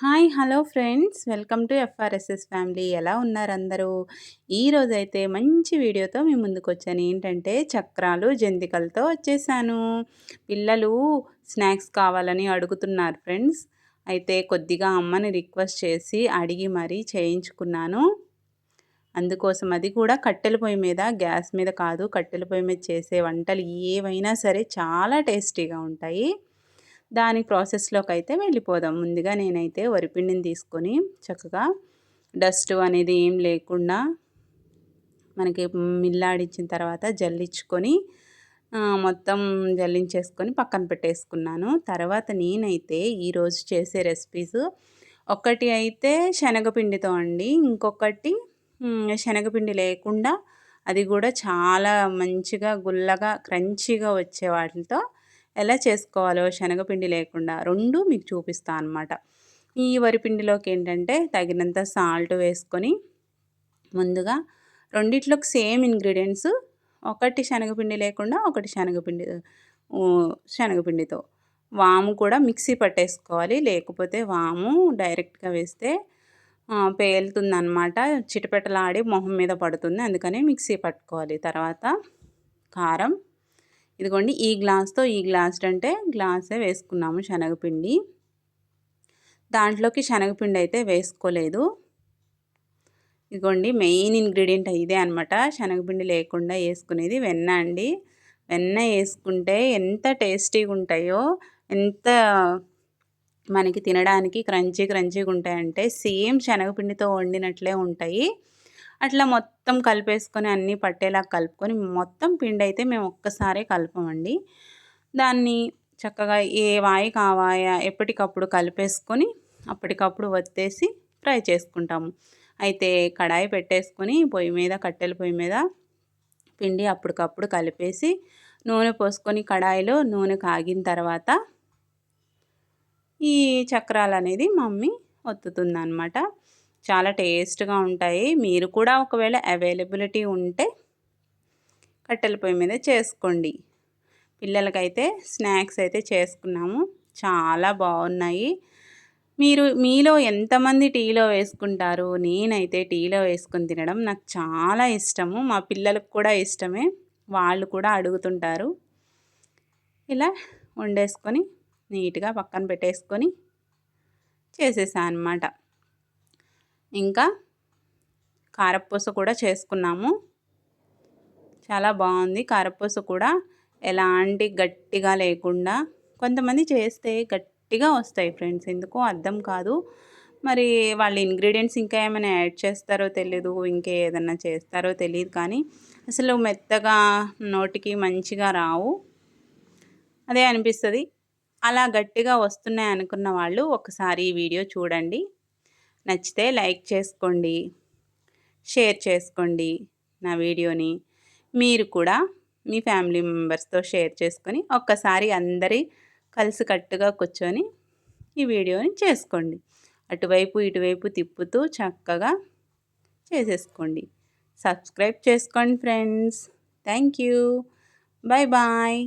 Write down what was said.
Hi hello friends welcome to FRSS family. ఎలా ఉన్నారు అందరూ? ఈరోజైతే మంచి వీడియోతో మీ ముందుకు వచ్చాను. ఏంటంటే చక్రాలు జంతికలతో వచ్చేసాను. పిల్లలు స్నాక్స్ కావాలని అడుగుతున్నారు ఫ్రెండ్స్. అయితే కొద్దిగా అమ్మని రిక్వెస్ట్ చేసి అడిగి మరీ చేయించుకున్నాను. అందుకోసం అది కూడా కట్టెల పొయ్యి మీద, గ్యాస్ మీద కాదు, కట్టెల పొయ్యి మీద చేసే వంటలు ఏవైనా సరే చాలా టేస్టీగా ఉంటాయి. దాని ప్రాసెస్‌లోకైతే వెళ్ళిపోదాం. ముందుగా నేనైతే వరిపిండిని తీసుకొని చక్కగా డస్ట్ అనేది ఏం లేకుండా మనకి మిల్లాడించిన తర్వాత జల్లించుకొని మొత్తం జల్లించేసుకొని పక్కన పెట్టేసుకున్నాను. తర్వాత నేనైతే ఈరోజు చేసే రెసిపీస్ ఒకటి అయితే శనగపిండితో అండి. ఇంకొకటి శనగపిండి లేకుండా అది కూడా చాలా మంచిగా గుల్లగా క్రంచీగా వచ్చే వాటిలతో ఎలా చేసుకోవాలో శనగపిండి లేకుండా 2 మీకు చూపిస్తా అనమాట. ఈ వరిపిండిలోకి ఏంటంటే తగినంత సాల్ట్ వేసుకొని ముందుగా రెండిట్లోకి సేమ్ ఇంగ్రీడియెంట్స్, ఒకటి శనగపిండి లేకుండా ఒకటి శనగపిండితో. వాము కూడా మిక్సీ పట్టేసుకోవాలి. లేకపోతే వాము డైరెక్ట్‌గా వేస్తే పేలుతుందనమాట. చిటపెటలాడి మొహం మీద పడుతుంది. అందుకని మిక్సీ పట్టుకోవాలి. తర్వాత కారం, ఇదిగోండి ఈ గ్లాస్‌తో ఈ గ్లాసుడంటే గ్లాసే వేసుకున్నాము శనగపిండి. దాంట్లోకి శనగపిండి అయితే వేసుకోలేదు. ఇదిగోండి మెయిన్ ఇంగ్రీడియంట్ ఇదే అనమాట. శనగపిండి లేకుండా వేసుకునేది వెన్న అండి. వెన్న వేసుకుంటే ఎంత టేస్టీగా ఉంటాయో, ఎంత మనకి తినడానికి క్రంచీగా ఉంటాయంటే సేమ్ శనగపిండితో వండినట్లే ఉంటాయి. అట్లా మొత్తం కలిపేసుకొని అన్నీ పట్టేలా కలుపుకొని మొత్తం పిండి అయితే మేము ఒక్కసారే కలపమండి. దాన్ని చక్కగా ఏ వాయి కావాయా ఎప్పటికప్పుడు కలిపేసుకొని అప్పటికప్పుడు వత్తేసి ఫ్రై చేసుకుంటాము. అయితే కడాయి పెట్టేసుకొని పొయ్యి మీద, కట్టెల పొయ్యి మీద పిండి అప్పటికప్పుడు కలిపేసి నూనె పోసుకొని కడాయిలో నూనె కాగిన తర్వాత ఈ చక్రాలనేది మమ్మీ ఒత్తుతుందనమాట. చాలా టేస్ట్‌గా ఉంటాయి. మీరు కూడా ఒకవేళ అవైలబిలిటీ ఉంటే కట్టెల పొయ్యి మీద చేసుకోండి. పిల్లలకైతే స్నాక్స్ అయితే చేసుకున్నాము. చాలా బాగున్నాయి. మీలో ఎంతమంది టీలో వేసుకుంటారు? నేనైతే టీలో వేసుకొని తినడం నాకు చాలా ఇష్టము. మా పిల్లలకు కూడా ఇష్టమే. వాళ్ళు కూడా అడుగుతుంటారు. ఇలా వండేసుకొని నీట్‌గా పక్కన పెట్టేసుకొని చేసేసా అనమాట. ఇంకా కారపూస కూడా చేసుకున్నాము. చాలా బాగుంది. కారపూస కూడా ఎలాంటి గట్టిగా లేకుండా, కొంతమంది చేస్తే గట్టిగా వస్తాయి ఫ్రెండ్స్. ఎందుకో అర్థం కాదు. మరి వాళ్ళు ఇంగ్రీడియెంట్స్ ఇంకా ఏమైనా యాడ్ చేస్తారో తెలీదు. ఇంకేదన్నా చేస్తారో తెలీదు కానీ అసలు మెత్తగా నోటికి మంచిగా రావు. అదే అనిపిస్తది. అలా గట్టిగా వస్తున్నాయి అనుకున్న వాళ్ళు ఒకసారి ఈ వీడియో చూడండి. నచ్చితే లైక్ చేసుకోండి, షేర్ చేసుకోండి నా వీడియోని. మీరు కూడా మీ ఫ్యామిలీ మెంబర్స్‌తో షేర్ చేసుకొని ఒక్కసారి అందరి కలిసికట్టుగా కూర్చొని ఈ వీడియోని చేసుకోండి. అటువైపు ఇటువైపు తిప్పుతూ చక్కగా చేసేసుకోండి. సబ్స్క్రైబ్ చేసుకోండి friends. Thank you. Bye bye.